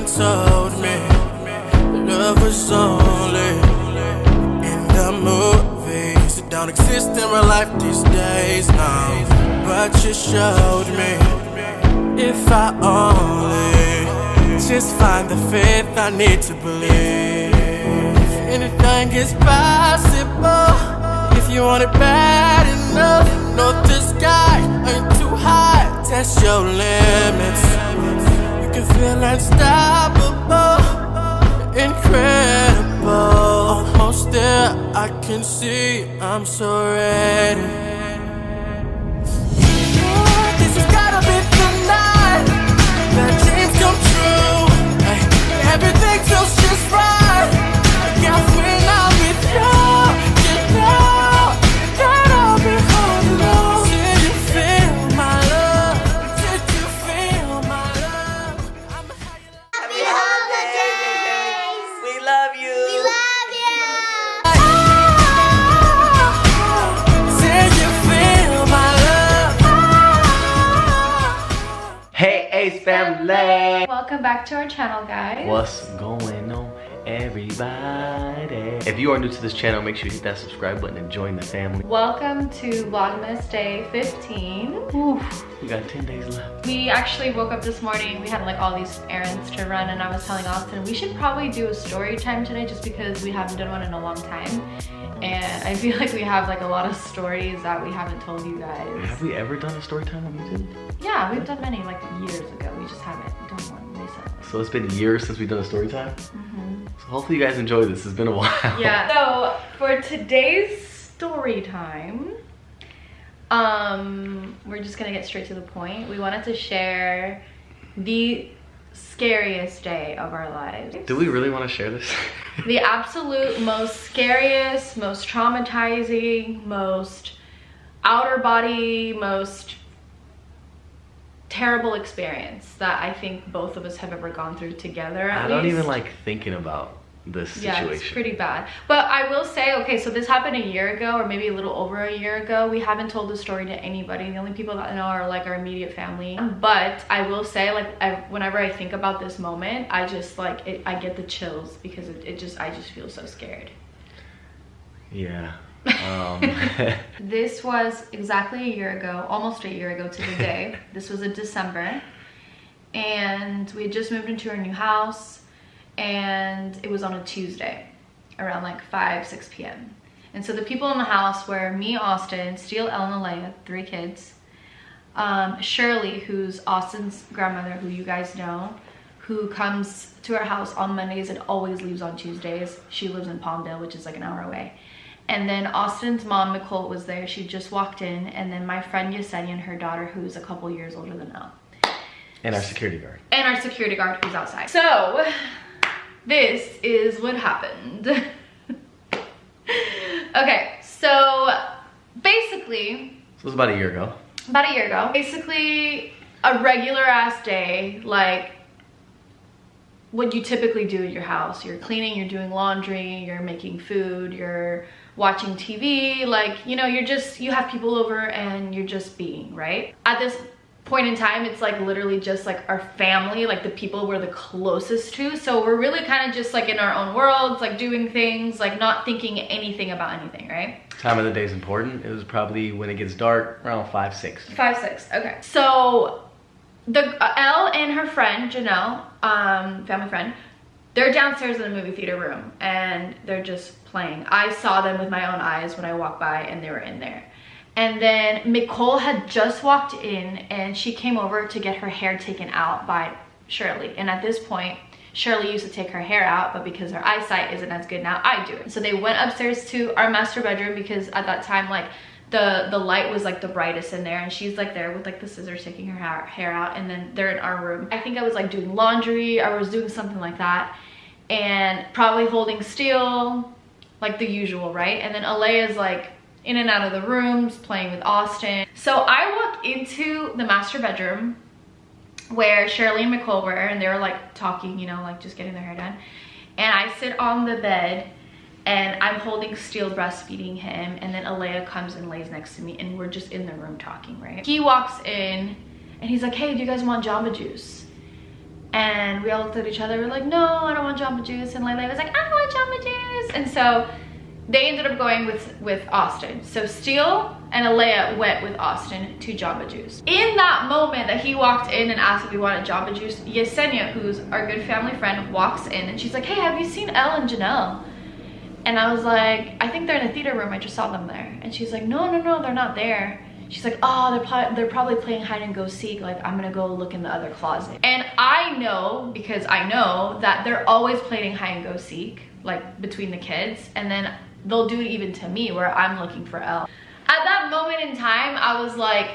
told me love was only in the movies. It don't exist in real life these days, no. But you showed me if I only just find the faith I need to believe. Anything is possible if you want it bad enough. Know the sky ain't too high. Test your limits. You can feel unstoppable, incredible. Almost there, I can see I'm so ready. This has gotta be the night that dreams come true. Hey, everything feels just right. Yeah, when I'm with you, you know that I'll be holding on. Did you feel my love? Did you feel my love? Happy holidays! We love you. We love you! Did you feel my love? Hey, Ace family. Welcome back to our channel, guys. What's going on, everybody? If you are new to this channel, make sure you hit that subscribe button and join the family. Welcome to Vlogmas Day 15. Oof. We got 10 days left. We actually woke up this morning. We had like all these errands to run, and I was telling Austin we should probably do a story time today just because we haven't done one in a long time. And I feel like we have like a lot of stories that we haven't told you guys. Have we ever done a story time on YouTube? Yeah, we've done many like years ago. We just haven't done one recently. So it's been years since we've done a story time? So hopefully you guys enjoy this. It's been a while. Yeah. So for today's story time, we're just gonna get straight to the point. We wanted to share the scariest day of our lives. Do we really want to share this? The absolute most scariest, most traumatizing, most outer body, most terrible experience that I think both of us have ever gone through together. I don't even like thinking about this situation. Yeah, it's pretty bad. But I will say, okay, so this happened a year ago, or maybe a little over a year ago. We haven't told the story to anybody. The only people that know are like our immediate family. But I will say, like, whenever I think about this moment, I just like I get the chills because I just feel so scared. Yeah. This was exactly a year ago, almost a year ago to the day. This was in December, and we had just moved into our new house, and it was on a Tuesday around like 5-6 p.m. And so the people in the house were me, Austin, Steele, Ellen, and Leia, 3 kids, Shirley, who's Austin's grandmother, who you guys know, who comes to our house on Mondays and always leaves on Tuesdays. She lives in Palmdale, which is like an hour away. And then Austin's mom, Nicole, was there. She just walked in. And then my friend Yesenia, her daughter, who's a couple years older than Elle. And our security guard. And our security guard, who's outside. So this is what happened. Okay, so basically, So it was about a year ago. about a year ago, basically a regular ass day, like what you typically do in your house. You're cleaning, you're doing laundry, you're making food, you're watching TV, like, you know, you have people over and you're just being, right? At this point in time, it's like literally just like our family, like the people we're the closest to. So we're really kind of just like in our own worlds, like doing things, like not thinking anything about anything, right? Time of the day is important. It was probably when it gets dark, around 5-6. 5-6, okay. So Elle and her friend, Janelle, family friend, they're downstairs in the movie theater room and they're just playing. I saw them with my own eyes when I walked by and they were in there. And then Nicole had just walked in and she came over to get her hair taken out by Shirley. And at this point, Shirley used to take her hair out, but because her eyesight isn't as good now, I do it. So they went upstairs to our master bedroom because at that time, like, the light was like the brightest in there, and she's like there with like the scissors taking her hair out, and then they're in our room. I think I was like doing laundry, I was doing something like that, and probably holding Steele, like the usual, right? And then Alea's like in and out of the rooms playing with Austin. So I walk into the master bedroom where Shirley and Nicole were, and they were like talking, you know, like just getting their hair done, and I sit on the bed and I'm holding Steele, breastfeeding him, and then Alea comes and lays next to me, and we're just in the room talking, right? He walks in and he's like, hey, do you guys want Jamba Juice? And we all looked at each other. We're like, no, I don't want Jamba Juice. And Layla was like, I want Jamba Juice. And so they ended up going with Austin. So Steele and Alea went with Austin to Jamba Juice. In that moment that he walked in and asked if we wanted Jamba Juice, Yesenia, who's our good family friend, walks in and she's like, hey, have you seen Elle and Janelle? And I was like, I think they're in a theater room. I just saw them there. And she's like, no, they're not there. She's like, oh, they're probably playing hide and go seek. Like, I'm gonna go look in the other closet. And I know, because I know that they're always playing hide and go seek, like between the kids. And then they'll do it even to me where I'm looking for Elle. At that moment in time, I was like,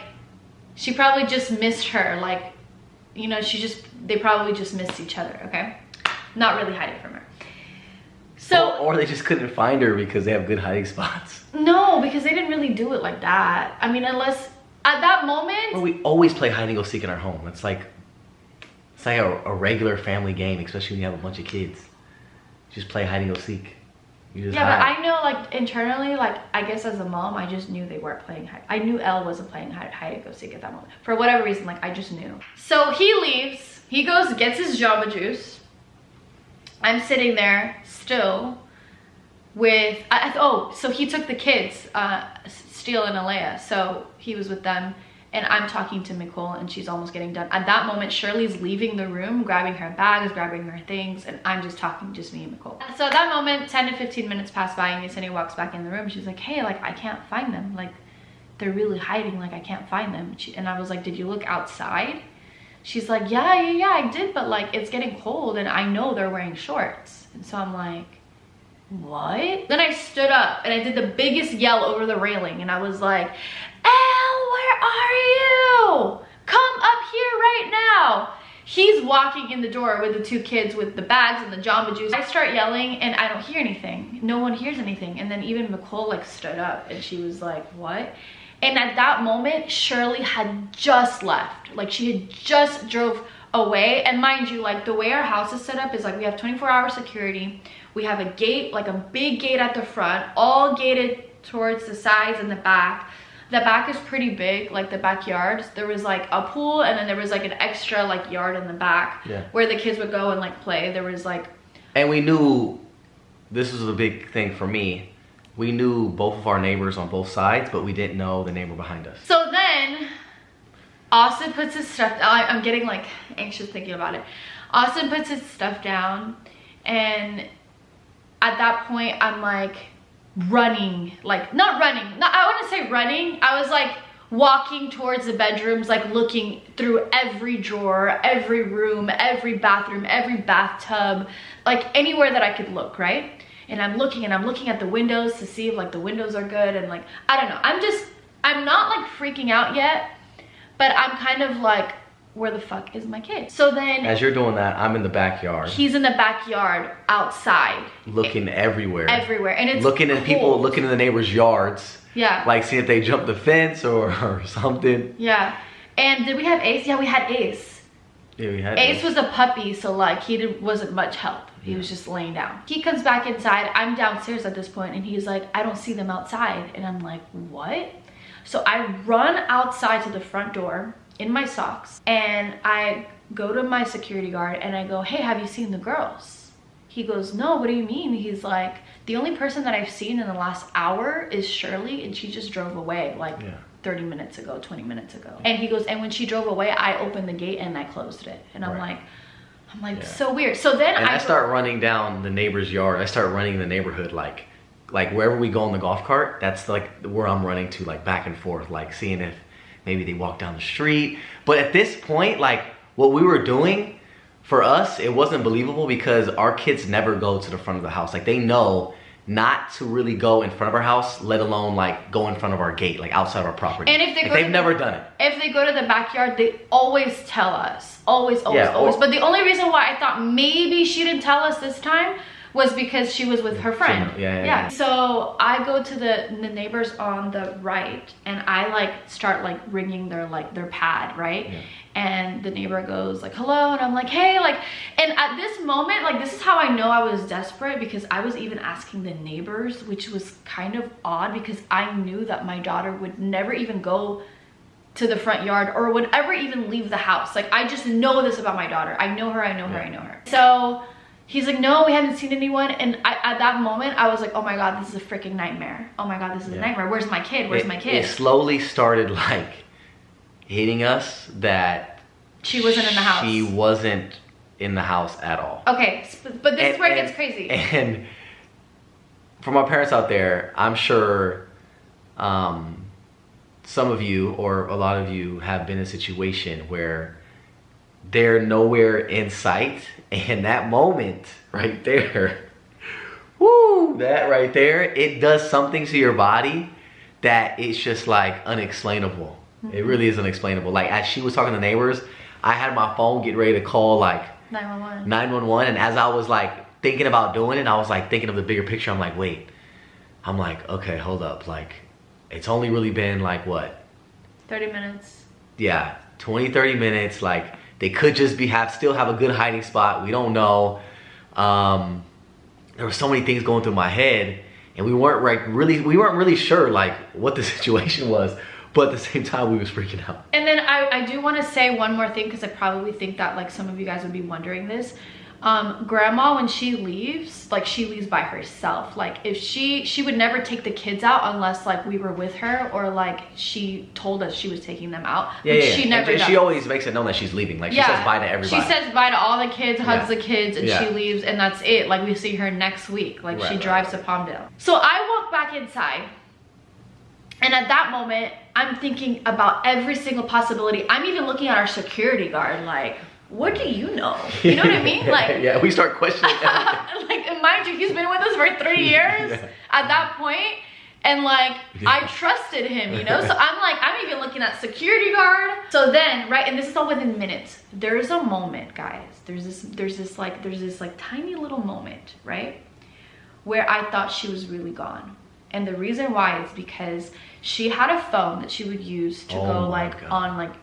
she probably just missed her. Like, you know, they probably just missed each other, okay? Not really hiding from her. So, or they just couldn't find her because they have good hiding spots. No, because they didn't really do it like that. I mean, unless at that moment. Well, we always play hide and go seek in our home. It's like a regular family game, especially when you have a bunch of kids. Just play hide and go seek. You just yeah, hide. but I know, like, internally, like, I guess as a mom, I just knew they weren't playing hide. I knew Elle wasn't playing hide and go seek at that moment. For whatever reason, like, I just knew. So he leaves. He goes, gets his Jamba Juice. I'm sitting there still with, so he took the kids, Steele and Alea. So he was with them and I'm talking to Nicole and she's almost getting done. At that moment, Shirley's leaving the room, grabbing her bags, grabbing her things, and I'm just talking, just me and Nicole. So at that moment, 10 to 15 minutes pass by and Yesenia walks back in the room. She's like, hey, like, I can't find them. Like, they're really hiding. Like, I can't find them. And I was like, did you look outside? She's like, yeah, I did, but like, it's getting cold and I know they're wearing shorts. And so I'm like, what? Then I stood up and I did the biggest yell over the railing and I was like, Elle, where are you? Come up here right now. He's walking in the door with the two kids with the bags and the Jamba Juice. I start yelling and I don't hear anything. No one hears anything. And then even Nicole like stood up and she was like, what? And at that moment, Shirley had just left. Like, she had just drove away. And mind you, like, the way our house is set up is like we have 24-hour security. We have a gate, like a big gate at the front, all gated towards the sides and the back. The back is pretty big, like the backyard. There was like a pool and then there was like an extra like yard in the back where the kids would go and like play. There was like... And we knew, this was a big thing for me, we knew both of our neighbors on both sides, but we didn't know the neighbor behind us. So then Austin puts his stuff down. I'm getting like anxious thinking about it. Austin puts his stuff down and at that point I'm like running, like not running, I wouldn't say running. I was like walking towards the bedrooms, like looking through every drawer, every room, every bathroom, every bathtub, like anywhere that I could look, right? And I'm looking at the windows to see if like the windows are good and like, I don't know. I'm not like freaking out yet, but I'm kind of like, where the fuck is my kid? So then as you're doing that, I'm in the backyard. He's in the backyard outside. Looking everywhere. Everywhere. And it's looking cold. at people, looking in the neighbors' yards. Yeah. Like see if they jumped the fence or something. Yeah. And did we have Ace? Yeah, we had Ace. Yeah, we had Ace was a puppy, so like wasn't much help. He was just laying down. He comes back inside. I'm downstairs at this point and he's like, I don't see them outside. And I'm like, what? So I run outside to the front door in my socks and I go to my security guard and I go, hey, have you seen the girls? He goes, no, what do you mean? He's like, the only person that I've seen in the last hour is Shirley and she just drove away like 30 minutes ago, 20 minutes ago. And he goes, and when she drove away, I opened the gate and I closed it. And I'm like, so weird. So then I start running down the neighbor's yard. I start running in the neighborhood, like wherever we go in the golf cart, that's like where I'm running to, like back and forth, like seeing if maybe they walk down the street. But at this point, like what we were doing, for us, it wasn't believable because our kids never go to the front of the house. Like they know not to really go in front of our house, let alone like go in front of our gate, like outside our property. And if they've never done it. If they go to the backyard, they always tell us. Always. But the only reason why I thought maybe she didn't tell us this time was because she was with her friend. Yeah. So I go to the neighbors on the right and I like start like ringing their pad, right? Yeah. And the neighbor goes like, hello, and I'm like, hey, like, and at this moment, like, this is how I know I was desperate, because I was even asking the neighbors, which was kind of odd because I knew that my daughter would never even go to the front yard or would ever even leave the house. Like, I just know this about my daughter. I know her, I know her, I know her. So he's like, no, we haven't seen anyone. And at that moment, I was like, oh my God, this is a freaking nightmare. Oh my God, this is a nightmare. Where's my kid? Where's my kid? It slowly started like hitting us that she wasn't in the house. She wasn't in the house at all. Okay, but this is where it gets crazy. And for my parents out there, I'm sure some of you or a lot of you have been in a situation where they're nowhere in sight, and that moment right there, woo, that right there, it does something to your body that it's just like unexplainable. It really is unexplainable. Like, as she was talking to neighbors, I had my phone get ready to call like 911, and as I was like thinking about doing it, I was like thinking of the bigger picture. I'm like, wait, I'm like, okay, hold up, like it's only really been like what, 30 minutes. Yeah, 20-30 minutes. Like, they could just still have a good hiding spot. We don't know. There were so many things going through my head, and we weren't really sure like what the situation was. But at the same time, we was freaking out. And then I do want to say one more thing, because I probably think that like some of you guys would be wondering this. Grandma, when she leaves, like she leaves by herself. Like, if she would never take the kids out unless like we were with her, or like she told us she was taking them out. Yeah. She never does. She always makes it known that she's leaving. Like, she says bye to everybody. She says bye to all the kids, hugs the kids, and she leaves, and that's it. Like, we see her next week. Like, she drives to Palmdale. So I walk back inside, and at that moment, I'm thinking about every single possibility. I'm even looking at our security guard like, what do you know? You know what I mean? Like, yeah, we start questioning everything. Like, and mind you, he's been with us for 3 years at that point, and like I trusted him, you know. So I'm even looking at security guard. So then, right, and this is all within minutes. There's a moment, guys. There's this like tiny little moment, right, where I thought she was really gone. And the reason why is because she had a phone that she would use to go like on like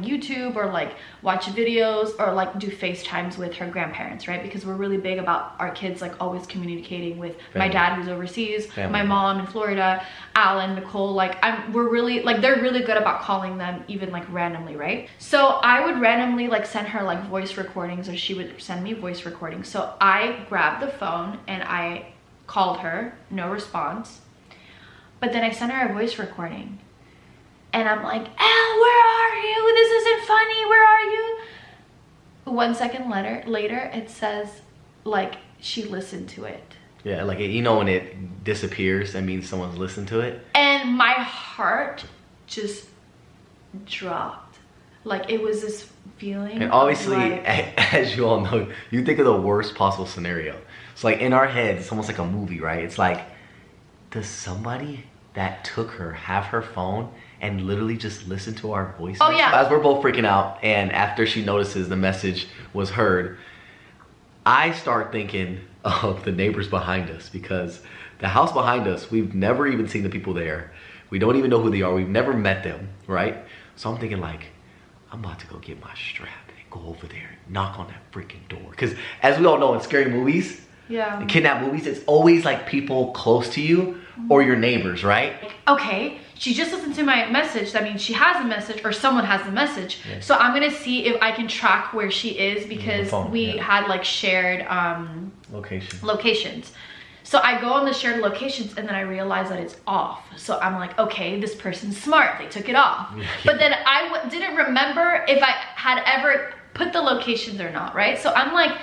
YouTube, or like watch videos, or like do FaceTimes with her grandparents, right? Because we're really big about our kids like always communicating with my dad, who's overseas, my mom in Florida, Alan, Nicole. Like, we're really like, they're really good about calling them even like randomly, right? So I would randomly like send her like voice recordings, or she would send me voice recordings. So I grabbed the phone and I called her, no response. But then I sent her a voice recording. And I'm like, Elle, where are you? This isn't funny. Where are you? 1 second later, it says, like, she listened to it. Yeah, like, you know, when it disappears, that means someone's listened to it. And my heart just dropped. Like, it was this feeling. And obviously, like, as you all know, you think of the worst possible scenario. It's like, in our heads, it's almost like a movie, right? It's like, does somebody that took her have her phone and literally just listen to our voices? Oh yeah. As we're both freaking out, and after she notices the message was heard, I start thinking of the neighbors behind us, because the house behind us, we've never even seen the people there. We don't even know who they are. We've never met them, right? So I'm thinking like, I'm about to go get my strap and go over there and knock on that freaking door. Because as we all know, in scary movies, in kidnap movies, it's always like people close to you or your neighbors, right? Okay, she just listened to my message. That means she has a message, or someone has the message. Yeah. So I'm gonna see if I can track where she is, because we had like shared locations. So I go on the shared locations, and then I realize that it's off. So I'm like, okay, this person's smart. They took it off. But then I didn't remember if I had ever put the locations or not, right? So I'm like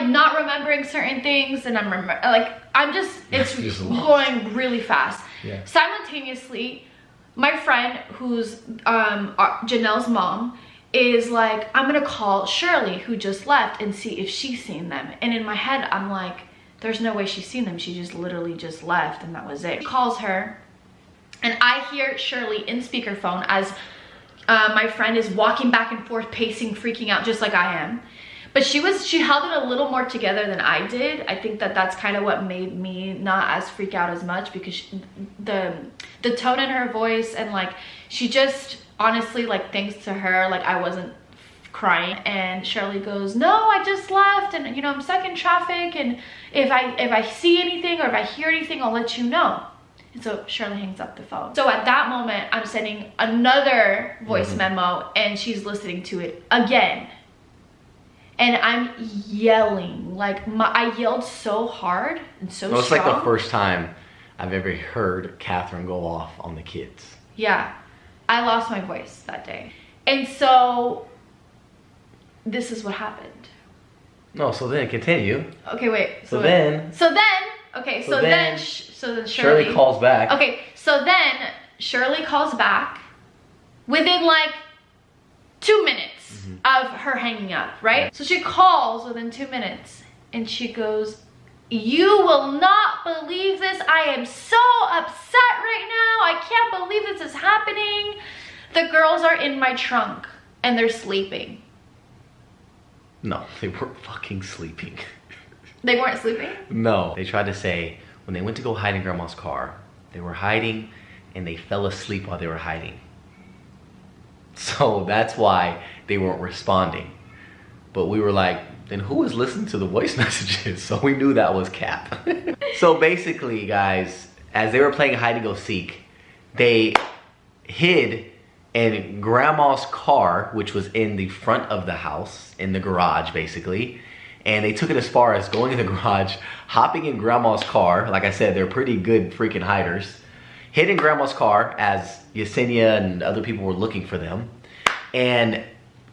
not remembering certain things, and it's just going really fast. Yeah. Simultaneously, my friend, who's Janelle's mom, is like, I'm gonna call Shirley, who just left, and see if she's seen them. And in my head, I'm like, there's no way she's seen them. She just literally just left, and that was it. She calls her, and I hear Shirley in speakerphone as my friend is walking back and forth, pacing, freaking out, just like I am. But she held it a little more together than I did. I think that that's kind of what made me not as freak out as much, because the tone in her voice, and like, she just honestly, like, thanks to her, like, I wasn't crying. And Shirley goes, no, I just left, and you know, I'm stuck in traffic, and if I see anything or if I hear anything, I'll let you know. And so Shirley hangs up the phone. So at that moment, I'm sending another voice memo and she's listening to it again. And I'm yelling, like I yelled so hard and so strong. It's like the first time I've ever heard Catherine go off on the kids. Yeah, I lost my voice that day. And so this is what happened. No, so then continue. Okay, wait. So then Shirley calls back. Okay, so then Shirley calls back within like 2 minutes of her hanging up, right? Yeah. So she calls within 2 minutes and she goes, "You will not believe this. I am so upset right now. I can't believe this is happening. The girls are in my trunk and they're sleeping." No, they weren't fucking sleeping. They weren't sleeping? No. They tried to say when they went to go hide in grandma's car, they were hiding and they fell asleep while they were hiding. So that's why they weren't responding. But we were like, then who was listening to the voice messages? So we knew that was Cap. So basically, guys, as they were playing hide and go seek, they hid in grandma's car, which was in the front of the house, in the garage basically. And they took it as far as going in the garage, hopping in grandma's car. Like I said, they're pretty good freaking hiders. Hid in grandma's car as Yesenia and other people were looking for them. And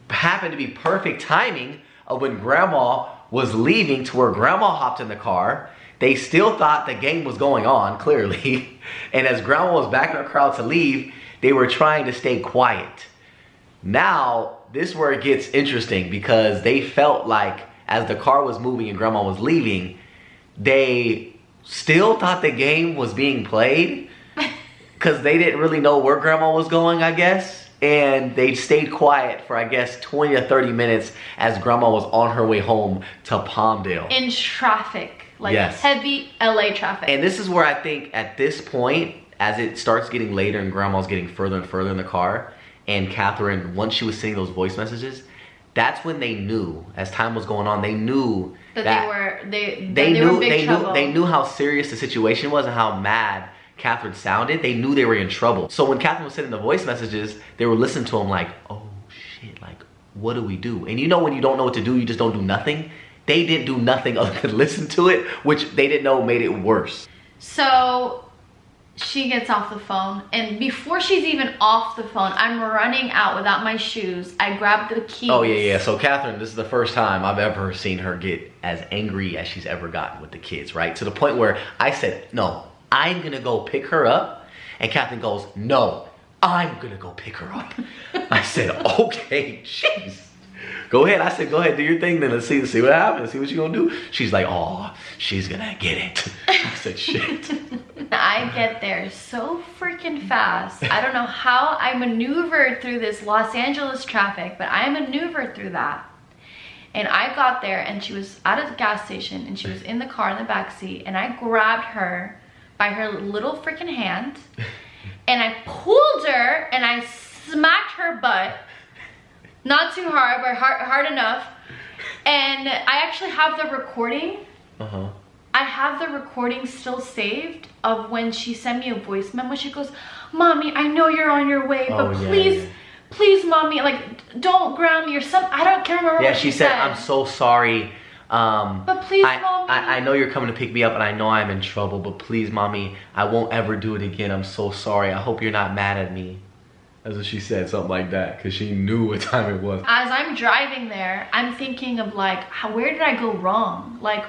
happened to be perfect timing of when grandma was leaving to where grandma hopped in the car. They still thought the game was going on, clearly. And as grandma was backing her crowd to leave, they were trying to stay quiet. Now, this is where it gets interesting because they felt like as the car was moving and grandma was leaving, they still thought the game was being played because they didn't really know where grandma was going, I guess. And they stayed quiet for, I guess, 20 to 30 minutes as grandma was on her way home to Palmdale. In traffic, like yes. Heavy LA traffic. And this is where I think at this point, as it starts getting later and grandma's getting further and further in the car, and Catherine, once she was sending those voice messages, that's when they knew, as time was going on, they knew that they were big trouble. They knew how serious the situation was and how mad Catherine sounded. They knew they were in trouble. So when Catherine was sending the voice messages, they were listening to them like, oh shit, like, what do we do? And you know when you don't know what to do, you just don't do nothing? They didn't do nothing other than listen to it, which they didn't know made it worse. So she gets off the phone, and before she's even off the phone, I'm running out without my shoes. I grab the keys. Oh yeah. So Catherine, this is the first time I've ever seen her get as angry as she's ever gotten with the kids, right? To the point where I said, no, I'm gonna go pick her up. And Catherine goes, no, I'm gonna go pick her up. I said, okay, jeez. Go ahead. I said, go ahead, do your thing then. Let's see what happens. See what you're gonna do. She's like, oh, she's gonna get it. I said, shit. I get there so freaking fast. I don't know how I maneuvered through this Los Angeles traffic, but I maneuvered through that. And I got there and she was at a gas station and she was in the car in the back seat, and I grabbed her by her little freaking hand and I pulled her and I smacked her butt. Not too hard, but hard enough. And I actually have the recording. I have the recording still saved of when she sent me a voice memo. She goes, "Mommy, I know you're on your way, but please, Mommy, like, don't ground me or something." Can't remember what she said. I'm so sorry. But please, Mommy. I know you're coming to pick me up and I know I'm in trouble, but please, Mommy, I won't ever do it again. I'm so sorry. I hope you're not mad at me. That's what she said, something like that, because she knew what time it was. As I'm driving there, I'm thinking of like, where did I go wrong? Like,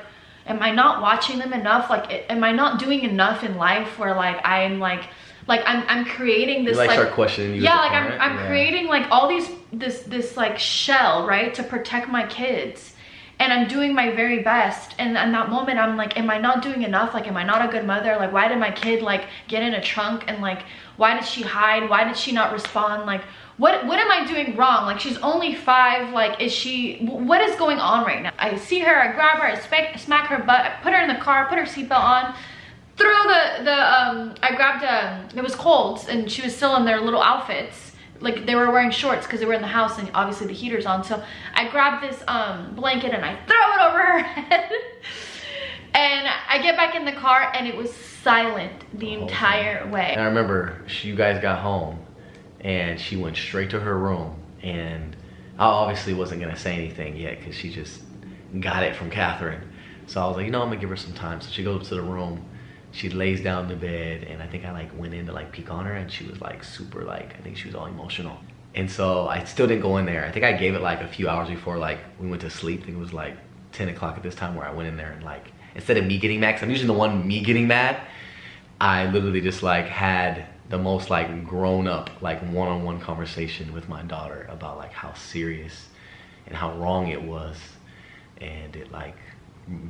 am I not watching them enough? Like, am I not doing enough in life where like I'm I'm creating this, you start questioning you. Yeah, like I'm creating like all this like shell, right, to protect my kids. And I'm doing my very best. And in that moment, I'm like, am I not doing enough? Like, am I not a good mother? Like, why did my kid like get in a trunk? And like, why did she hide? Why did she not respond? Like, what am I doing wrong? Like, she's only 5. Like, what is going on right now? I see her, I grab her, I smack her butt, I put her in the car, put her seatbelt on, throw I grabbed it was cold and she was still in their little outfits. Like, they were wearing shorts because they were in the house and obviously the heater's on. So I grabbed this blanket and I throw it over her head. And I I get back in the car and it was silent the entire way. And I remember you guys got home and she went straight to her room, and I obviously wasn't gonna say anything yet because she just got it from Catherine. So I was like, you know, I'm gonna give her some time. So she goes up to the room, she lays down in the bed, and I think I like went in to like peek on her, and she was like super like, I think she was all emotional. And so I still didn't go in there. I think I gave it like a few hours before like we went to sleep. I think it was like 10 o'clock at this time where I went in there and like, instead of me getting mad, 'cause I'm usually the one me getting mad, I literally just like had the most like grown up like one-on-one conversation with my daughter about like how serious and how wrong it was. And it like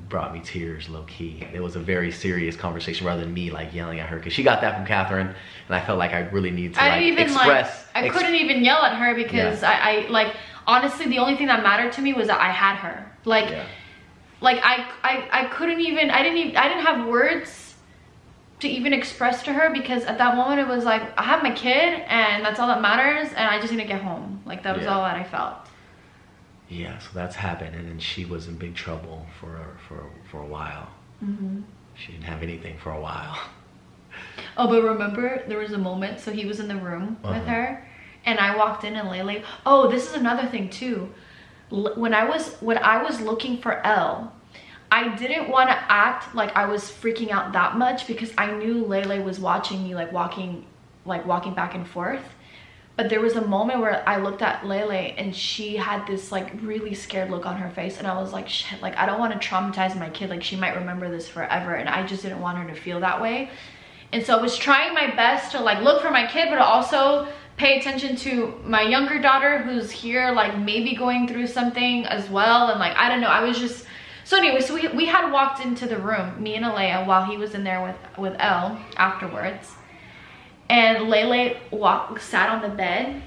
brought me tears low key. It was a very serious conversation rather than me like yelling at her, because she got that from Catherine, and I felt like I really need to like express. I couldn't even yell at her because I like, honestly, the only thing that mattered to me was that I had her. Like, like I couldn't even, I didn't have words to even express to her, because at that moment it was like, I have my kid and that's all that matters, and I just need to get home. Like that was all that I felt. Yeah, so that's happened, and then she was in big trouble for a while. She didn't have anything for a while. Oh, but remember there was a moment, so he was in the room with her, and I walked in, and Lele, oh, this is another thing too. When I was looking for Elle, I didn't want to act like I was freaking out that much, because I knew Lele was watching me like walking back and forth. But there was a moment where I looked at Lele and she had this like really scared look on her face, and I was like, shit, like I don't want to traumatize my kid, like she might remember this forever, and I just didn't want her to feel that way. And so I was trying my best to like look for my kid, but also pay attention to my younger daughter who's here like maybe going through something as well. And like, I don't know, I was just, so anyway, so we had walked into the room, me and Alea, while he was in there with Elle afterwards. And Lele sat on the bed,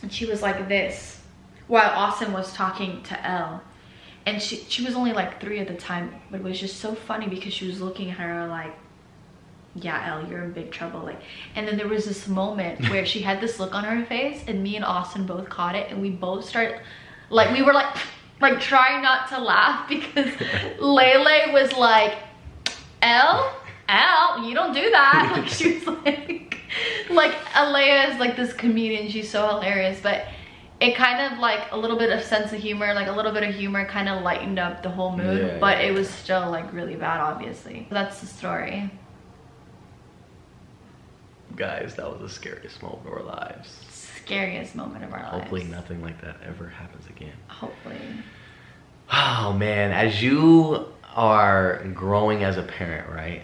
and she was like this while Austin was talking to Elle. And she was only like 3 at the time, but it was just so funny because she was looking at her like, yeah, Elle, you're in big trouble. Like, and then there was this moment where she had this look on her face, and me and Austin both caught it, and we both started, like, we were like trying not to laugh, because Lele was like, Elle, you don't do that. Like, she was like Alea is like this comedian, she's so hilarious, but it kind of like a little bit of sense of humor, like a little bit of humor kind of lightened up the whole mood, but it was still like really bad, obviously. That's the story. Guys, that was the scariest moment of our lives. Scariest moment of our lives. Hopefully nothing like that ever happens again. Hopefully. Oh man, as you are growing as a parent, right?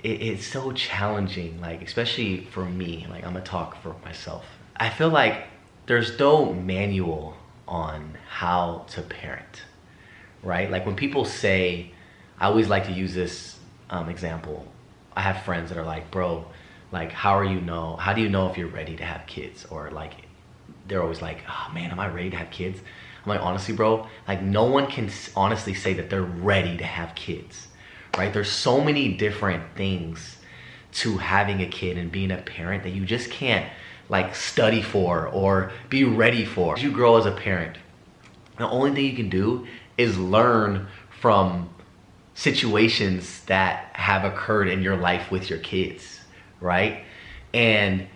It's so challenging, like especially for me, like I'm gonna talk for myself. I feel like there's no manual on how to parent, right? Like when people say, I always like to use this example. I have friends that are like, bro, like how do you know if you're ready to have kids? Or like, they're always like, oh man, am I ready to have kids? I'm like, honestly, bro, like no one can honestly say that they're ready to have kids, right? There's so many different things to having a kid and being a parent that you just can't like study for or be ready for. As you grow as a parent, the only thing you can do is learn from situations that have occurred in your life with your kids, right? And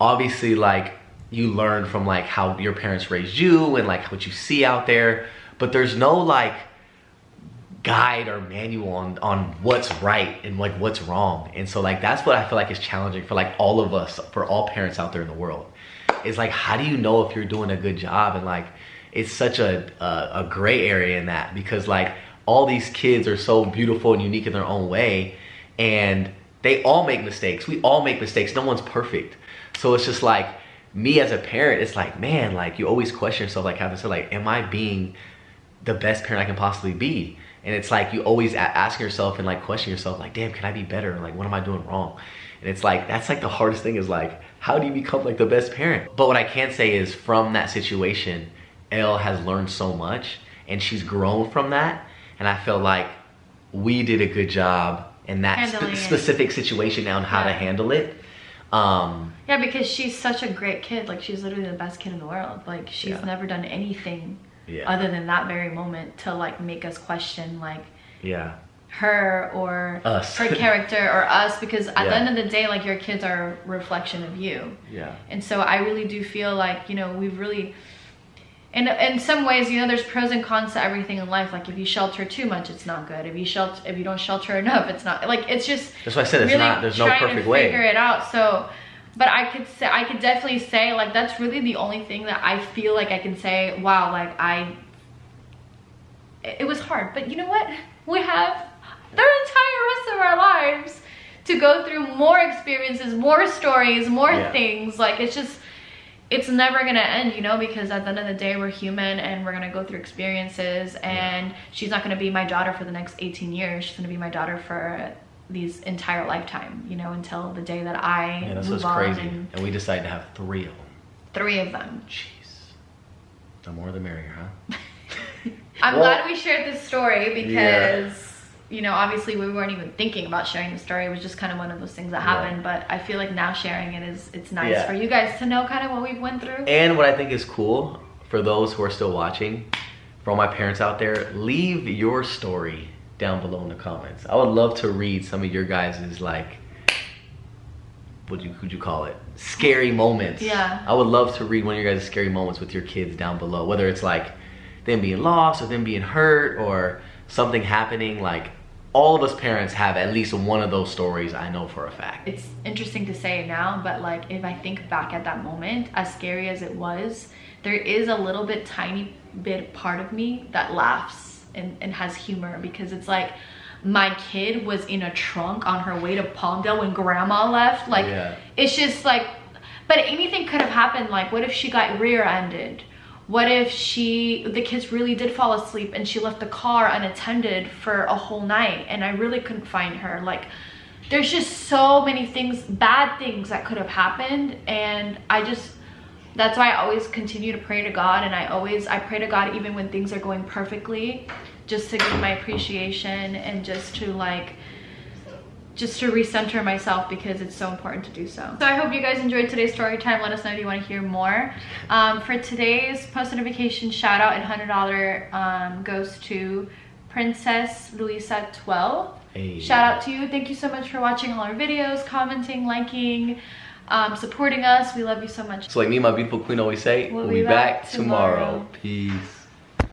obviously like you learn from like how your parents raised you and like what you see out there, but there's no like guide or manual on what's right and like what's wrong. And so like that's what I feel like is challenging for like all of us, for all parents out there in the world. It's like, how do you know if you're doing a good job? And like it's such a gray area in that, because like all these kids are so beautiful and unique in their own way, and they all make mistakes. We all make mistakes. No one's perfect. So it's just like, me as a parent, it's like, man, like you always question yourself, like having said, like, am I being the best parent I can possibly be? And it's like you always ask yourself and like question yourself, like, damn, can I be better? Like, what am I doing wrong? And it's like, that's like the hardest thing, is like, how do you become like the best parent? But what I can say is from that situation, Elle has learned so much and she's grown from that. And I feel like we did a good job in that specific situation on how to handle it. Yeah, because she's such a great kid. Like, she's literally the best kid in the world. Like, she's never done anything other than that very moment to like make us question like Yeah. her or Us. her character or us, because at the Yeah. end of the day, like, your kids are a reflection of you. Yeah. And so I really do feel like, you know, we've really, and in some ways, you know, there's pros and cons to everything in life. Like, if you shelter too much, it's not good. If you don't shelter enough, it's not, like, it's just, That's why I said it's really not, there's no trying perfect to way. figure it out. So, but I could definitely say, like, that's really the only thing that I feel like I can say, wow, like, it was hard. But you know what? We have the entire rest of our lives to go through more experiences, more stories, more things. Like, it's just, it's never gonna end, you know, because at the end of the day, we're human and we're gonna go through experiences. And she's not gonna be my daughter for the next 18 years. She's gonna be my daughter for these entire lifetime, you know, until the day that I That's move what's on. crazy. And we decided to have 3 of them. 3 of them. Jeez. The more the merrier, huh? I'm Well, glad we shared this story because, you know, obviously we weren't even thinking about sharing the story. It was just kind of one of those things that happened. But I feel like now sharing it it's nice for you guys to know kind of what we went through. And what I think is cool for those who are still watching, for all my parents out there, leave your story down below in the comments. I would love to read some of your guys' like, what would you call it? Scary moments. Yeah. I would love to read one of your guys' scary moments with your kids down below. Whether it's like them being lost or them being hurt or something happening. Like, all of us parents have at least one of those stories, I know for a fact. It's interesting to say it now, but like, if I think back at that moment, as scary as it was, there is a little bit, tiny bit part of me that laughs and has humor, because it's like, my kid was in a trunk on her way to Palmdale when grandma left. Like, it's just like, but anything could have happened. Like, what if she got rear-ended? What if the kids really did fall asleep and she left the car unattended for a whole night and I really couldn't find her? Like, there's just so many things, bad things that could have happened. And that's why I always continue to pray to God. And I pray to God even when things are going perfectly, just to give my appreciation and just to recenter myself, because it's so important to do so. So I hope you guys enjoyed today's story time. Let us know if you want to hear more. For today's post notification shout out and $100 goes to Princess Luisa 12. Hey. Shout out to you. Thank you so much for watching all our videos, commenting, liking, supporting us. We love you so much. So like me and my beautiful queen always say, we'll be back tomorrow. Peace.